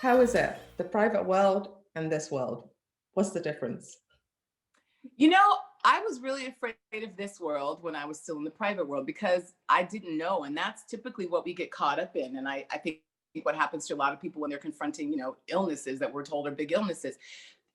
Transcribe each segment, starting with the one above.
How is it? The private world and this world. What's the difference? You know, I was really afraid of this world when I was still in the private world because I didn't know. And that's typically what we get caught up in. And I think what happens to a lot of people when they're confronting, illnesses that we're told are big illnesses.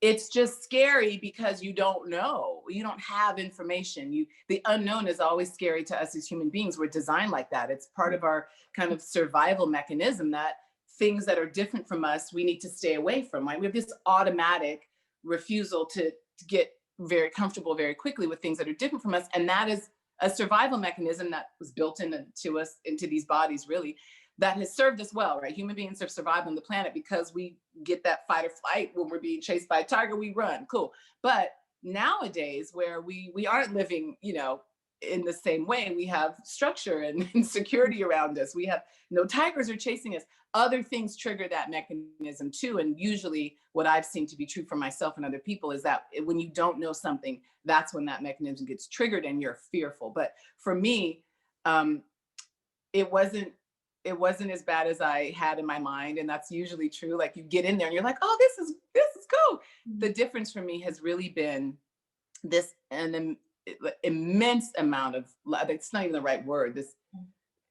It's just scary because you don't know. You don't have information. The unknown is always scary to us as human beings. We're designed like that. It's part of our kind of survival mechanism that things that are different from us, we need to stay away from. Right? We have this automatic refusal to get very comfortable very quickly with things that are different from us. And that is a survival mechanism that was built into us, into these bodies, really, that has served us well, right? Human beings have survived on the planet because we get that fight or flight. When we're being chased by a tiger, we run, cool. But nowadays, where we aren't living, in the same way, we have structure and security around us. We have no tigers are chasing us. Other things trigger that mechanism too. And usually what I've seen to be true for myself and other people is that when you don't know something, that's when that mechanism gets triggered and you're fearful. But for me, it wasn't as bad as I had in my mind. And that's usually true. Like you get in there and you're like, oh, this is cool. The difference for me has really been this immense amount of, it's not even the right word, this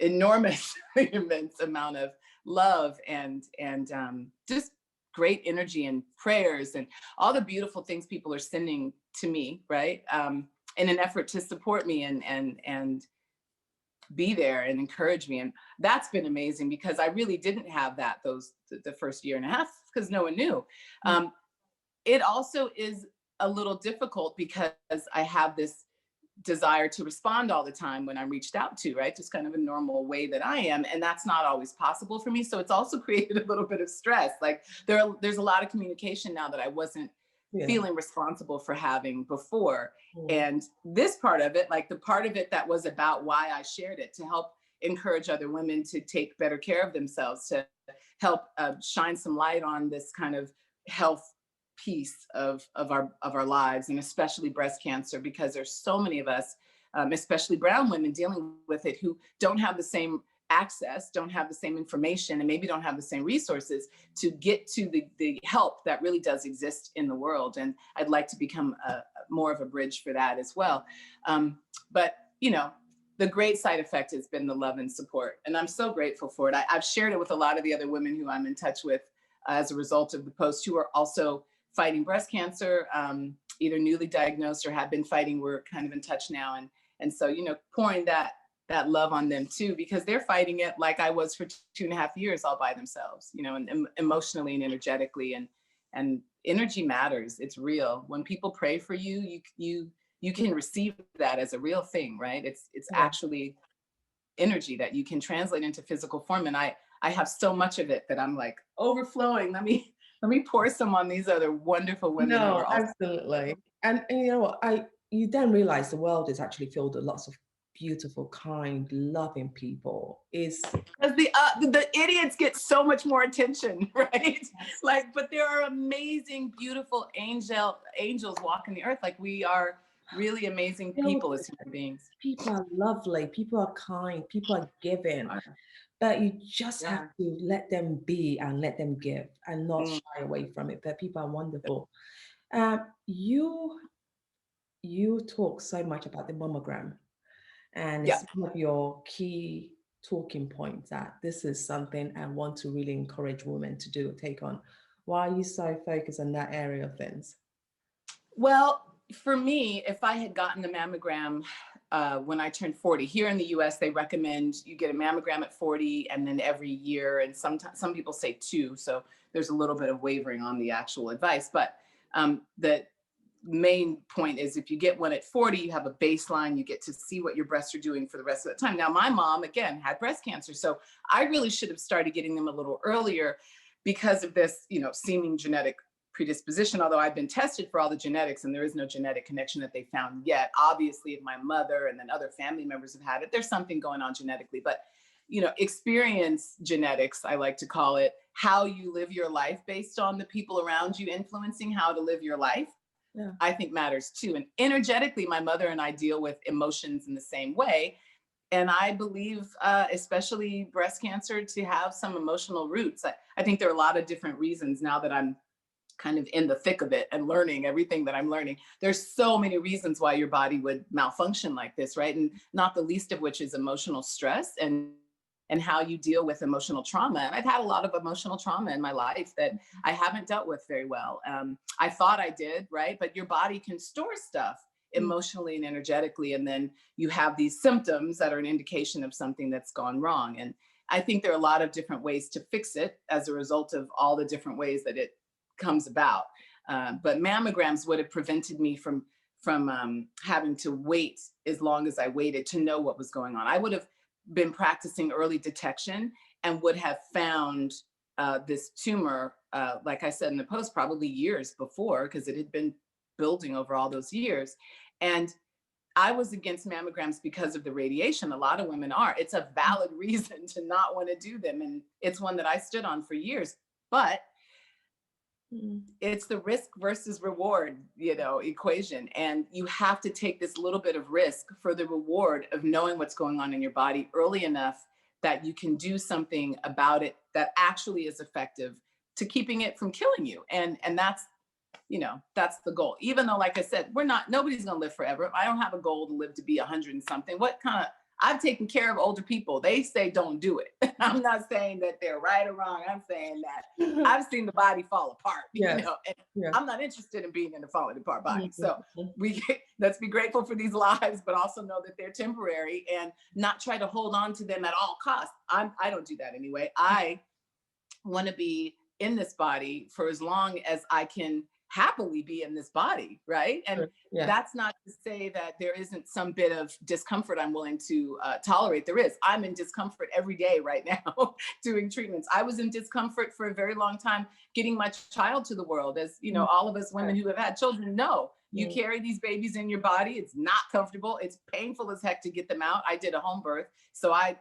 enormous immense amount of love and just great energy and prayers and all the beautiful things people are sending to me, right? In an effort to support me and be there and encourage me. And that's been amazing because I really didn't have that the first year and a half because no one knew. It also is a little difficult because I have this desire to respond all the time when I'm reached out to, right? Just kind of a normal way that I am. And that's not always possible for me. So it's also created a little bit of stress. Like there's a lot of communication now that I wasn't feeling responsible for having before. And this part of it, like the part of it that was about why I shared it, to help encourage other women to take better care of themselves, to help shine some light on this kind of health piece of our lives, and especially breast cancer, because there's so many of us, especially brown women, dealing with it who don't have the same access, don't have the same information, and maybe don't have the same resources to get to the help that really does exist in the world. And I'd like to become more of a bridge for that as well. But the great side effect has been the love and support, and I'm so grateful for it. I've shared it with a lot of the other women who I'm in touch with as a result of the post, who are also fighting breast cancer, either newly diagnosed or have been fighting. We're kind of in touch now. And so, pouring that love on them too, because they're fighting it like I was for 2.5 years all by themselves, and emotionally and energetically, and energy matters. It's real. When people pray for you, you can receive that as a real thing, right? It's actually energy that you can translate into physical form. And I have so much of it that I'm like overflowing. Let me pour some on these other wonderful women. No, absolutely. And you know what? You then realize the world is actually filled with lots of beautiful, kind, loving people. Is because the idiots get so much more attention, right? Like, but there are amazing, beautiful angels walking the earth. Like, we are really amazing people as human beings. People are lovely. People are kind. People are giving. But you just have to let them be and let them give and not shy away from it. But people are wonderful. You talk so much about the mammogram, and it's one of your key talking points that this is something I want to really encourage women to do, take on. Why are you so focused on that area of things? Well, for me, if I had gotten the mammogram when I turned 40, here in the US, they recommend you get a mammogram at 40 and then every year. And sometimes some people say 2. So there's a little bit of wavering on the actual advice. But the main point is if you get one at 40, you have a baseline, you get to see what your breasts are doing for the rest of the time. Now, my mom, again, had breast cancer. So I really should have started getting them a little earlier because of this, seeming genetic predisposition, although I've been tested for all the genetics and there is no genetic connection that they found yet. Obviously, if my mother and then other family members have had it, there's something going on genetically. But, experience genetics, I like to call it, how you live your life based on the people around you influencing how to live your life, I think matters too. And energetically, my mother and I deal with emotions in the same way. And I believe, especially breast cancer, to have some emotional roots. I think there are a lot of different reasons now that I'm kind of in the thick of it and learning everything that I'm learning. There's so many reasons why your body would malfunction like this, right? And not the least of which is emotional stress and how you deal with emotional trauma. And I've had a lot of emotional trauma in my life that I haven't dealt with very well. I thought I did, right? But your body can store stuff emotionally and energetically, and then you have these symptoms that are an indication of something that's gone wrong. And I think there are a lot of different ways to fix it as a result of all the different ways that it comes about. But mammograms would have prevented me from having to wait as long as I waited to know what was going on. I would have been practicing early detection and would have found this tumor, like I said in the post, probably years before, because it had been building over all those years. And I was against mammograms because of the radiation. A lot of women are. It's a valid reason to not want to do them. And it's one that I stood on for years. But it's the risk versus reward, equation. And you have to take this little bit of risk for the reward of knowing what's going on in your body early enough that you can do something about it that actually is effective to keeping it from killing you. And that's, that's the goal. Even though, like I said, nobody's going to live forever. I don't have a goal to live to be 100 and something. I've taken care of older people. They say don't do it. I'm not saying that they're right or wrong. I'm saying that I've seen the body fall apart, and I'm not interested in being in a falling apart body. So let's be grateful for these lives, but also know that they're temporary and not try to hold on to them at all costs. I don't do that anyway. I want to be in this body for as long as I can happily be in this body, right? And that's not to say that there isn't some bit of discomfort I'm willing to tolerate. There is. I'm in discomfort every day right now doing treatments. I was in discomfort for a very long time getting my child to the world. As all of us women who have had children know, you carry these babies in your body. It's not comfortable. It's painful as heck to get them out. I did a home birth, so I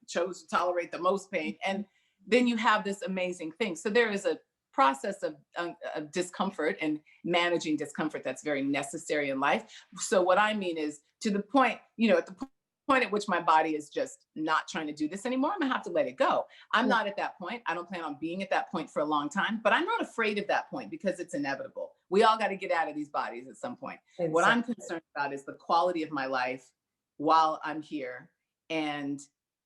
chose to tolerate the most pain. And then you have this amazing thing. So there is a process of discomfort and managing discomfort that's very necessary in life. So what I mean is, to the point, at the point at which my body is just not trying to do this anymore, I'm gonna have to let it go. I'm not at that point. I don't plan on being at that point for a long time, but I'm not afraid of that point because it's inevitable. We all got to get out of these bodies at some point. Exactly. What I'm concerned about is the quality of my life while I'm here and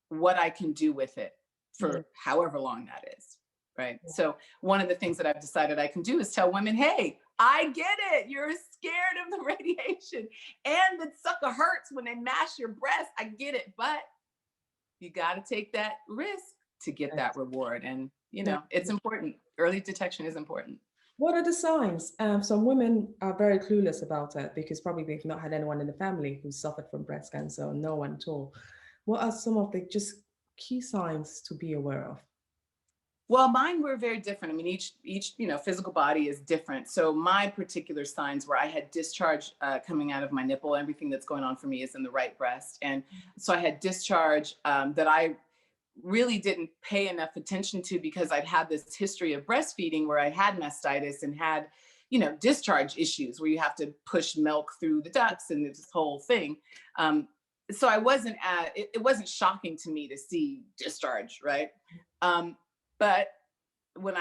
what I can do with it for however long that is. Right. So one of the things that I've decided I can do is tell women, hey, I get it. You're scared of the radiation and the sucker hurts when they mash your breast. I get it. But you got to take that risk to get that reward. And, it's important. Early detection is important. What are the signs? Some women are very clueless about it because probably they've not had anyone in the family who suffered from breast cancer, or no one at all. What are some of the just key signs to be aware of? Well, mine were very different. I mean, each physical body is different. So my particular signs where I had discharge coming out of my nipple. Everything that's going on for me is in the right breast, and so I had discharge that I really didn't pay enough attention to because I'd had this history of breastfeeding where I had mastitis and had discharge issues where you have to push milk through the ducts and this whole thing. So I wasn't it wasn't shocking to me to see discharge, right? But when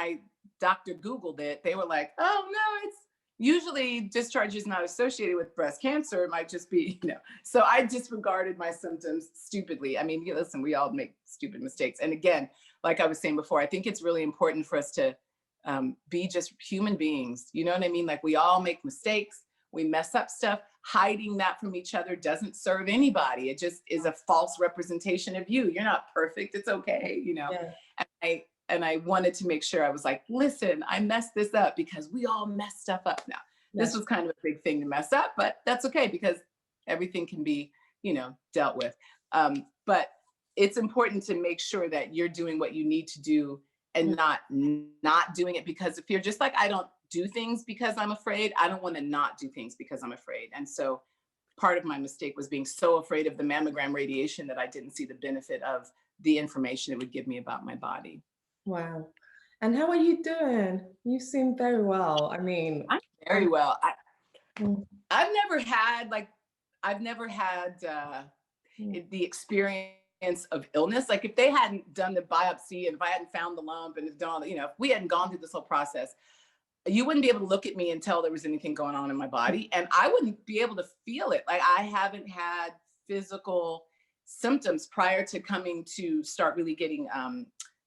Dr. Googled it, they were like, oh no, it's usually discharge is not associated with breast cancer. It might just be, So I disregarded my symptoms stupidly. I mean, listen, we all make stupid mistakes. And again, like I was saying before, I think it's really important for us to be just human beings. You know what I mean? Like we all make mistakes. We mess up stuff. Hiding that from each other doesn't serve anybody. It just is a false representation of you. You're not perfect. It's okay, And I wanted to make sure I was like, listen, I messed this up because we all mess stuff up now. This was kind of a big thing to mess up, but that's okay because everything can be, dealt with. But it's important to make sure that you're doing what you need to do and not doing it because of fear. Just like I don't do things because I'm afraid, I don't want to not do things because I'm afraid. And so part of my mistake was being so afraid of the mammogram radiation that I didn't see the benefit of the information it would give me about my body. Wow. And how are you doing? You seem very well. I mean, I'm very well. I've never had Mm. the experience of illness. Like if they hadn't done the biopsy and if I hadn't found the lump and done all the, if we hadn't gone through this whole process, you wouldn't be able to look at me and tell there was anything going on in my body. And I wouldn't be able to feel it. Like I haven't had physical symptoms prior to coming to start really getting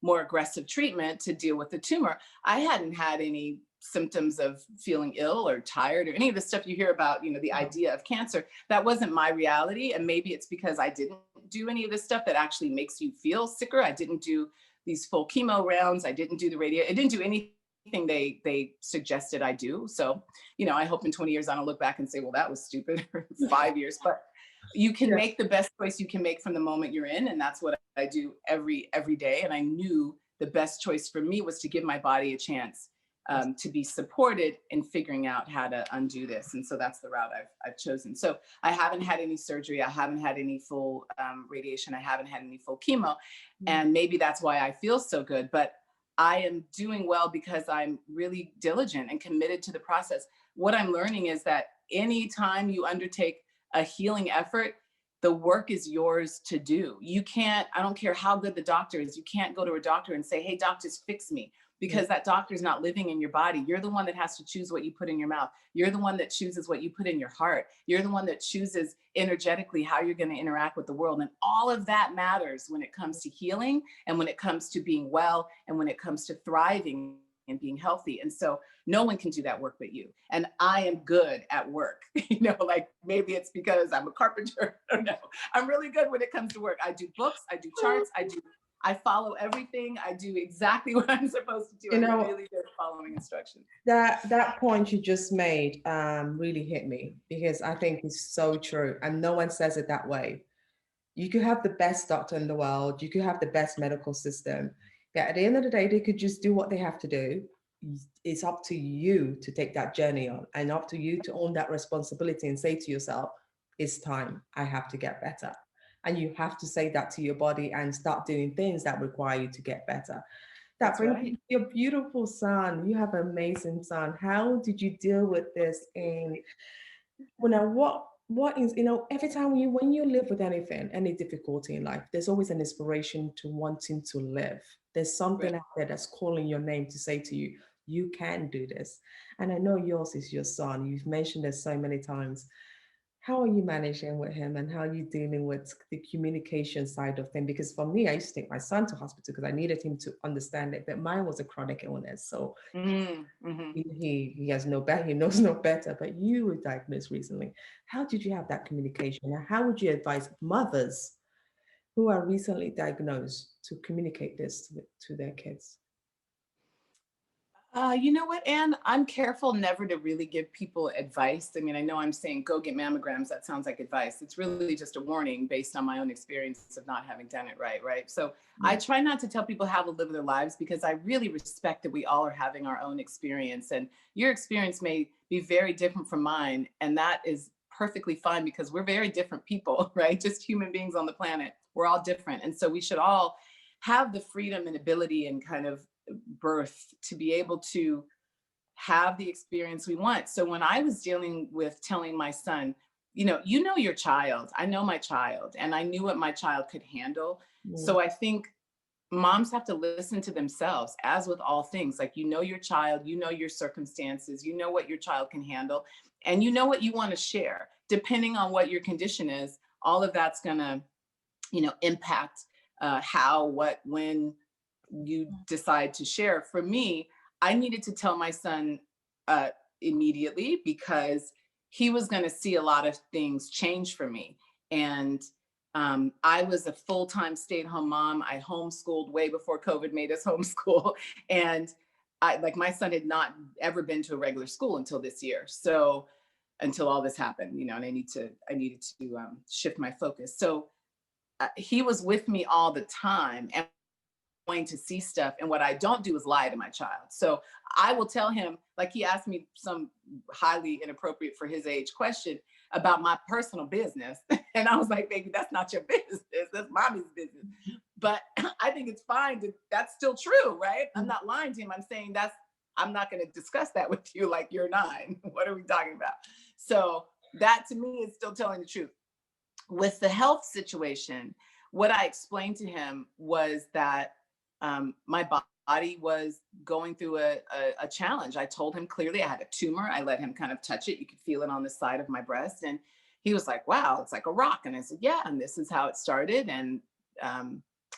more aggressive treatment to deal with the tumor. I hadn't had any symptoms of feeling ill or tired or any of the stuff you hear about, the idea of cancer. That wasn't my reality. And maybe it's because I didn't do any of this stuff that actually makes you feel sicker. I didn't do these full chemo rounds. I didn't do the radio. I didn't do anything they suggested I do. So, I hope in 20 years I don't look back and say, well, that was stupid, or 5 years, but you can make the best choice you can make from the moment you're in. And that's what I do every day. And I knew the best choice for me was to give my body a chance to be supported in figuring out how to undo this. And so that's the route I've chosen. So I haven't had any surgery. I haven't had any full radiation. I haven't had any full chemo. And maybe that's why I feel so good. But I am doing well because I'm really diligent and committed to the process. What I'm learning is that anytime you undertake a healing effort, the work is yours to do. You can't, I don't care how good the doctor is, you can't go to a doctor and say, hey, doctors, fix me, because that doctor's not living in your body. You're the one that has to choose what you put in your mouth. You're the one that chooses what you put in your heart. You're the one that chooses energetically how you're going to interact with the world. And all of that matters when it comes to healing and when it comes to being well and when it comes to thriving and being healthy. And so no one can do that work but you. And I am good at work. Like maybe it's because I'm a carpenter. I don't know. I'm really good when it comes to work. I do books, I do charts, I follow everything. I do exactly what I'm supposed to do. I'm really good at following instructions. That point you just made really hit me, because I think it's so true. And no one says it that way. You could have the best doctor in the world. You could have the best medical system. Yeah, at the end of the day, they could just do what they have to do. It's up to you to take that journey on, and up to you to own that responsibility and say to yourself, it's time. I have to get better. And you have to say that to your body and start doing things that require you to get better. That brings me to your beautiful son. You have an amazing son. How did you deal with this? And what is, every time when you live with anything, any difficulty in life, there's always an inspiration to wanting to live. There's something out there that's calling your name to say to you, you can do this. And I know yours is your son. You've mentioned this so many times. How are you managing with him, and how are you dealing with the communication side of things? Because for me, I used to take my son to hospital because I needed him to understand it, but mine was a chronic illness. So he has no better, he knows no better, but you were diagnosed recently. How did you have that communication? And how would you advise mothers who are recently diagnosed to communicate this to their kids? You know what, Anne? I'm careful never to really give people advice. I mean, I know I'm saying go get mammograms. That sounds like advice. It's really just a warning based on my own experience of not having done it right, right? So I try not to tell people how to live their lives, because I really respect that we all are having our own experience. And your experience may be very different from mine. And that is perfectly fine, because we're very different people, right? Just human beings on the planet. We're all different. And so we should all have the freedom and ability and kind of birth to be able to have the experience we want. So when I was dealing with telling my son, your child, I know my child, and I knew what my child could handle. So I think moms have to listen to themselves, as with all things. Like, your child, your circumstances, what your child can handle, and what you want to share. Depending on what your condition is, all of that's going to, impact how, what, when you decide to share. For me, I needed to tell my son immediately, because he was going to see a lot of things change for me. And I was a full-time stay-at-home mom. I homeschooled way before COVID made us homeschool. And my son had not ever been to a regular school until this year. So until all this happened, and I needed to shift my focus. So he was with me all the time, and going to see stuff. And what I don't do is lie to my child. So I will tell him, like, he asked me some highly inappropriate for his age question about my personal business. And I was like, baby, that's not your business. That's mommy's business. But I think it's fine. That's still true, right? I'm not lying to him. I'm saying I'm not going to discuss that with you like you're 9. What are we talking about? So that to me is still telling the truth. with the health situation, what I explained to him was that my body was going through a challenge. I told him clearly I had a tumor. I let him kind of touch it. You could feel it on the side of my breast. And he was like, wow, it's like a rock. And I said, yeah, and this is how it started. And,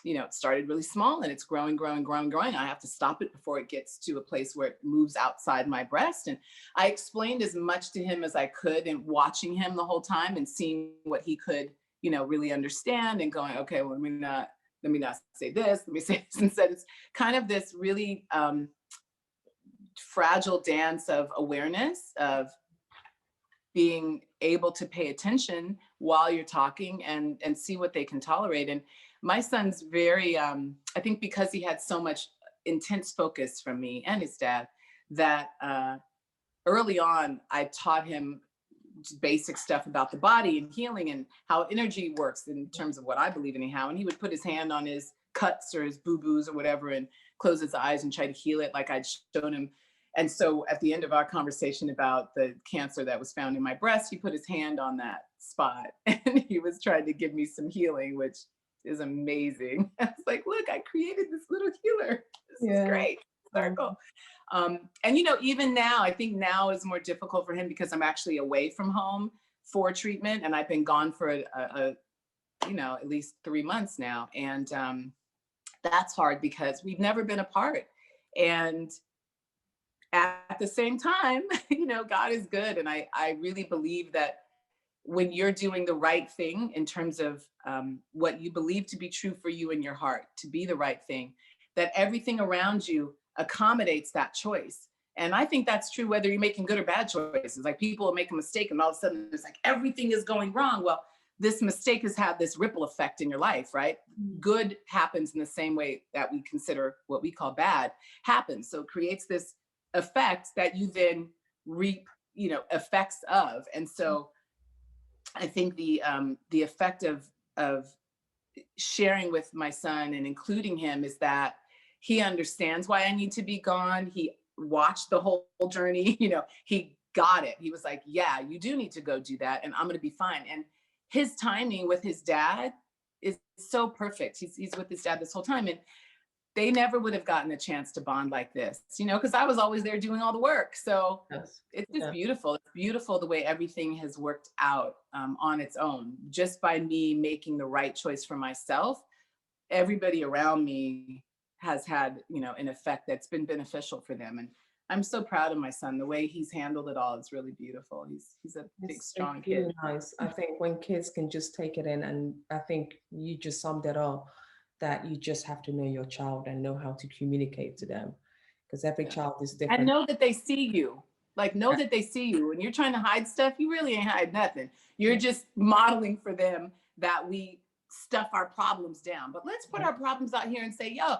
it started really small and it's growing, growing, growing, growing. I have to stop it before it gets to a place where it moves outside my breast. And I explained as much to him as I could, and watching him the whole time and seeing what he could, really understand, and going, okay, well, let me not say this, let me say this instead. It's kind of this really fragile dance of awareness, of being able to pay attention while you're talking and see what they can tolerate. And my son's very, I think because he had so much intense focus from me and his dad, that early on, I taught him basic stuff about the body and healing and how energy works in terms of what I believe in anyhow. And he would put his hand on his cuts or his boo-boos or whatever and close his eyes and try to heal it like I'd shown him. And so at the end of our conversation about the cancer that was found in my breast, he put his hand on that spot and he was trying to give me some healing, which is amazing. I was like, look, I created this little healer. This is great. Circle. And even now, I think now is more difficult for him because I'm actually away from home for treatment, and I've been gone for at least 3 months now, and that's hard because we've never been apart. And at the same time, God is good, and I really believe that when you're doing the right thing in terms of what you believe to be true for you in your heart, to be the right thing, that everything around you accommodates that choice. And I think that's true whether you're making good or bad choices. Like people will make a mistake and all of a sudden it's like everything is going wrong. Well, this mistake has had this ripple effect in your life, right? Good happens in the same way that we consider what we call bad happens. So it creates this effect that you then reap, effects of. And so I think the effect of sharing with my son and including him is that he understands why I need to be gone. He watched the whole journey, he got it. He was like, yeah, you do need to go do that and I'm going to be fine. And his timing with his dad is so perfect. He's with his dad this whole time. And they never would have gotten a chance to bond like this, because I was always there doing all the work. So it's just beautiful. It's beautiful the way everything has worked out on its own, just by me making the right choice for myself. Everybody around me has had, an effect that's been beneficial for them. And I'm so proud of my son. The way he's handled it all is really beautiful. He's a big, strong kid. Really nice. I think when kids can just take it in, and I think you just summed it up, that you just have to know your child and know how to communicate to them, because every child is different. And know that they see you. Like, know that they see you. When you're trying to hide stuff, you really ain't hide nothing. You're just modeling for them that we stuff our problems down. But let's put our problems out here and say, yo,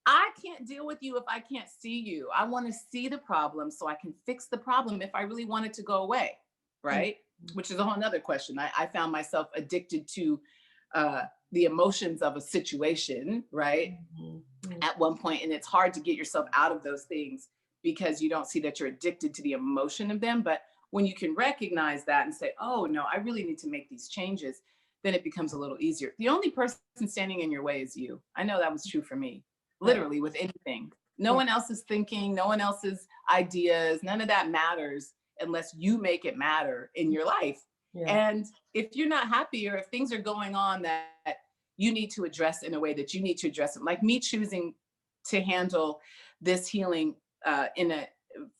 I can't deal with you if I can't see you. I want to see the problem so I can fix the problem if I really want it to go away, right? Which is a whole nother question. I found myself addicted to the emotions of a situation, right? At one point, and it's hard to get yourself out of those things because you don't see that you're addicted to the emotion of them. But when you can recognize that and say, oh no, I really need to make these changes, then it becomes a little easier. The only person standing in your way is you. I know that was true for me, literally with anything. No one else's thinking, no one else's ideas, none of that matters unless you make it matter in your life. And if you're not happy, or if things are going on that you need to address in a way that you need to address them, like me choosing to handle this healing in a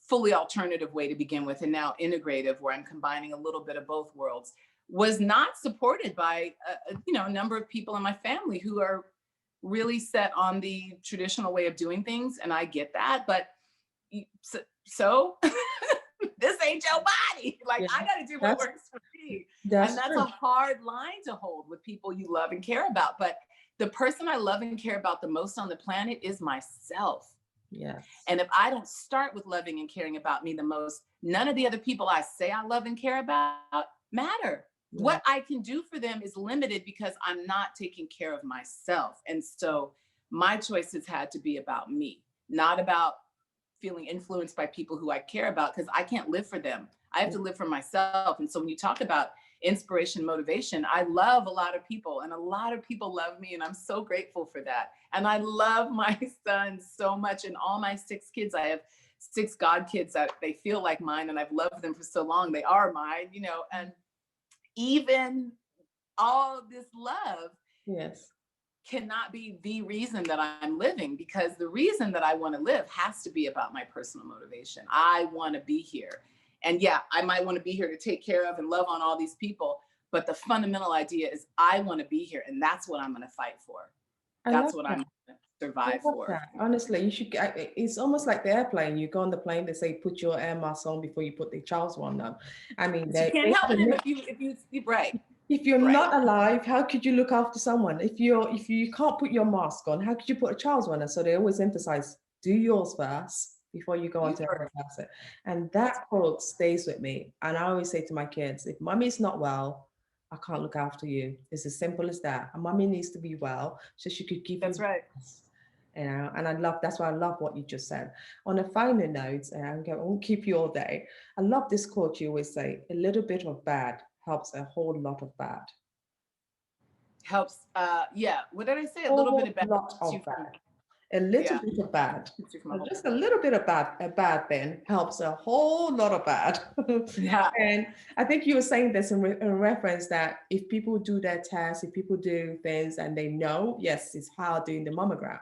fully alternative way to begin with, and now integrative, where I'm combining a little bit of both worlds, was not supported by a number of people in my family who are really set on the traditional way of doing things. And I get that, but so this ain't your body. Like, I got to do what works for me. And that's a hard line to hold with people you love and care about. But the person I love and care about the most on the planet is myself. Yes. And if I don't start with loving and caring about me the most, none of the other people I say I love and care about matter. Yeah. What I can do for them is limited because I'm not taking care of myself. And so my choices had to be about me, not about feeling influenced by people who I care about, because I can't live for them. I have to live for myself. And so when you talk about inspiration, motivation. I love a lot of people, and a lot of people love me, and I'm so grateful for that. And I love my son so much, and all my 6 kids. I have 6 god kids that they feel like mine, and I've loved them for so long. They are mine, you know, and even all this love, yes, cannot be the reason that I'm living, because the reason that I want to live has to be about my personal motivation. I want to be here. And yeah, I might want to be here to take care of and love on all these people, but the fundamental idea is I want to be here, and that's what I'm going to fight for. I love That's what that. I'm going to I survive love for. that. Honestly, you should. It's almost like the airplane. You go on the plane, they say put your air mask on before you put the Charles one on. I mean, You can't they help have them a, if you right, if you're right. not alive, how could you look after someone? If you can't put your mask on, how could you put a child's one on? So they always emphasize do yours first before you go on You to first. another person. And that quote stays with me. And I always say to my kids, if mommy's not well, I can't look after you. It's as simple as that. And mommy needs to be well so she could give you That's right. best. You know, and I love that's why I love what you just said. On a final note, and I won't keep you all day. I love this quote you always say: a little bit of bad helps a whole lot of bad. Helps. Yeah. What did I say? A little bit Whole of bad lot keeps you of from. bad. A little Yeah. bit of bad. Keeps you from a whole. Just a little bit of bad, a bad thing helps a whole lot of bad. Yeah. And I think you were saying this in reference that if people do their tests, if people do things and they know, yes, it's hard doing the mammogram,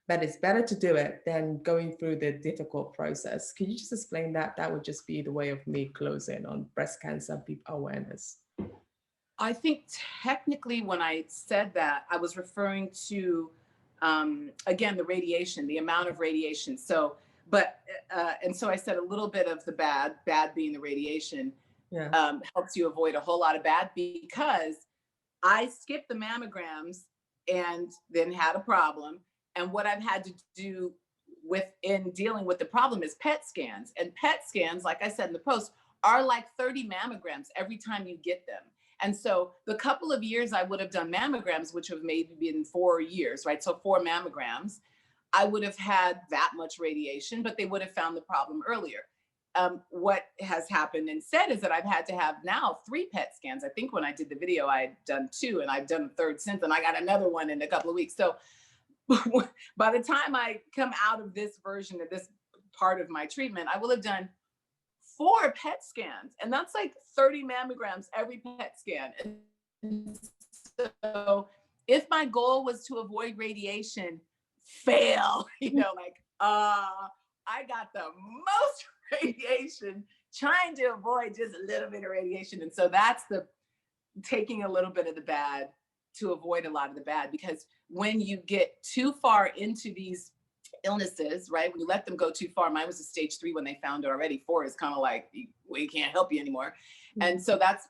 but it's better to do it than going through the difficult process. Can you just explain that? That would just be the way of me closing on breast cancer awareness. I think technically when I said that, I was referring to, again, the radiation, the amount of radiation. So, but, and so I said a little bit of the bad being the radiation, Yeah. helps you avoid a whole lot of bad, because I skipped the mammograms and then had a problem. And what I've had to do in dealing with the problem is PET scans. And PET scans, like I said in the post, are like 30 mammograms every time you get them. And so the couple of years I would have done mammograms, which have maybe been 4 years, right? So 4 mammograms, I would have had that much radiation, but they would have found the problem earlier. What has happened instead is that I've had to have now 3 PET scans. I think when I did the video, I had done 2, and I've done a third since, and I got another one in a couple of weeks. So by the time I come out of this version of this part of my treatment, I will have done 4 PET scans, and that's like 30 mammograms every PET scan. And so if my goal was to avoid radiation, fail, like, I got the most radiation trying to avoid just a little bit of radiation. And so that's the taking a little bit of the bad to avoid a lot of the bad, because when you get too far into these illnesses, right, when you let them go too far, mine was a stage 3 when they found it already. 4 is kind of like, we can't help you anymore. And so that's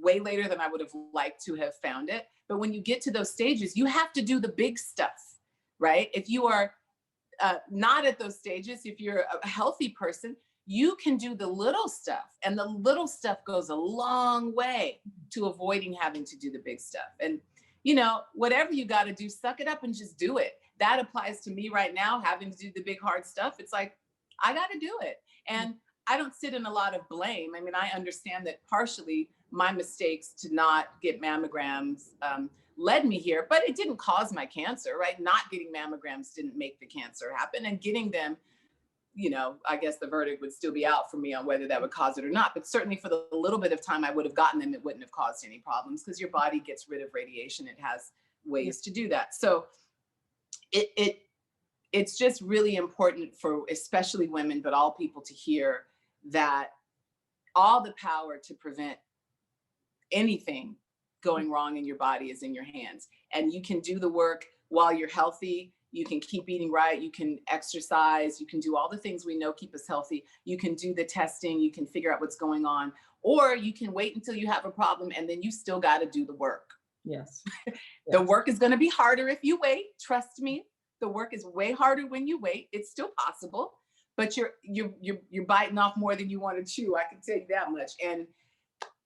way later than I would have liked to have found it. But when you get to those stages, you have to do the big stuff, right? If you are not at those stages, if you're a healthy person, you can do the little stuff, and the little stuff goes a long way to avoiding having to do the big stuff. And whatever you got to do, suck it up and just do it. That applies to me right now, having to do the big hard stuff. It's like, I got to do it. And I don't sit in a lot of blame. I mean, I understand that partially my mistakes to not get mammograms led me here, but it didn't cause my cancer, right? Not getting mammograms didn't make the cancer happen, and getting them, I guess the verdict would still be out for me on whether that would cause it or not. But certainly for the little bit of time I would have gotten them, it wouldn't have caused any problems, because your body gets rid of radiation. It has ways to do that. So it's just really important for especially women, but all people, to hear that all the power to prevent anything going wrong in your body is in your hands. And you can do the work while you're healthy. You can keep eating right. You can exercise. You can do all the things we know keep us healthy. You can do the testing. You can figure out what's going on. Or you can wait until you have a problem, and then you still got to do the work. Yes. The work is going to be harder if you wait. Trust me. The work is way harder when you wait. It's still possible, but you're biting off more than you want to chew. I can tell you that much. And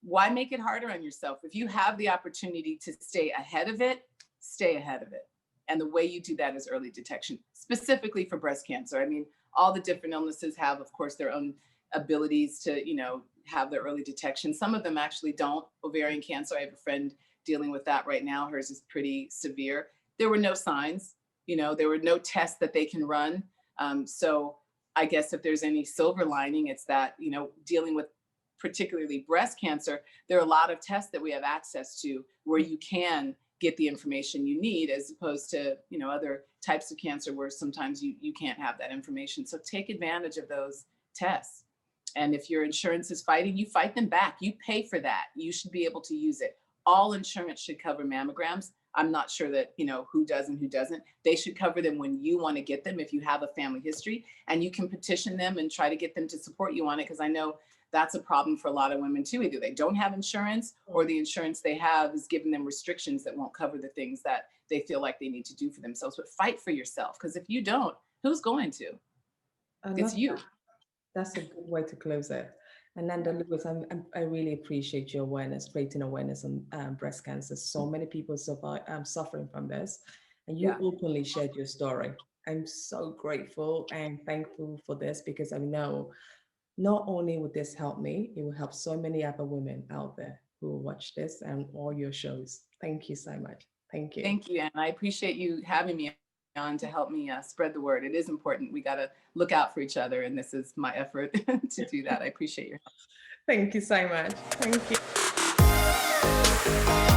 why make it harder on yourself? If you have the opportunity to stay ahead of it, stay ahead of it. And the way you do that is early detection, specifically for breast cancer. I mean, all the different illnesses have, of course, their own abilities to, have the early detection. Some of them actually don't. Ovarian cancer, I have a friend dealing with that right now. Hers is pretty severe. There were no signs, there were no tests that they can run. So I guess if there's any silver lining, it's that, dealing with particularly breast cancer, there are a lot of tests that we have access to where you can get the information you need, as opposed to, other types of cancer where sometimes you can't have that information. So take advantage of those tests. And if your insurance is fighting, you fight them back. You pay for that. You should be able to use it. All insurance should cover mammograms. I'm not sure that, who does and who doesn't. They should cover them when you want to get them, if you have a family history, and you can petition them and try to get them to support you on it. Because I know that's a problem for a lot of women too. Either they don't have insurance, or the insurance they have is giving them restrictions that won't cover the things that they feel like they need to do for themselves. But fight for yourself, because if you don't, who's going to? I It's love you. that. That's a good way to close it. Ananda Lewis, I really appreciate your awareness, creating awareness on breast cancer. So many people suffering from this, and you Yeah. openly shared your story. I'm so grateful and thankful for this, because I know not only would this help me, it will help so many other women out there who will watch this and all your shows. Thank you so much. Thank you. Thank you, and I appreciate you having me on to help me spread the word. It is important. We got to look out for each other, and this is my effort to do that. I appreciate your help. Thank you so much. Thank you.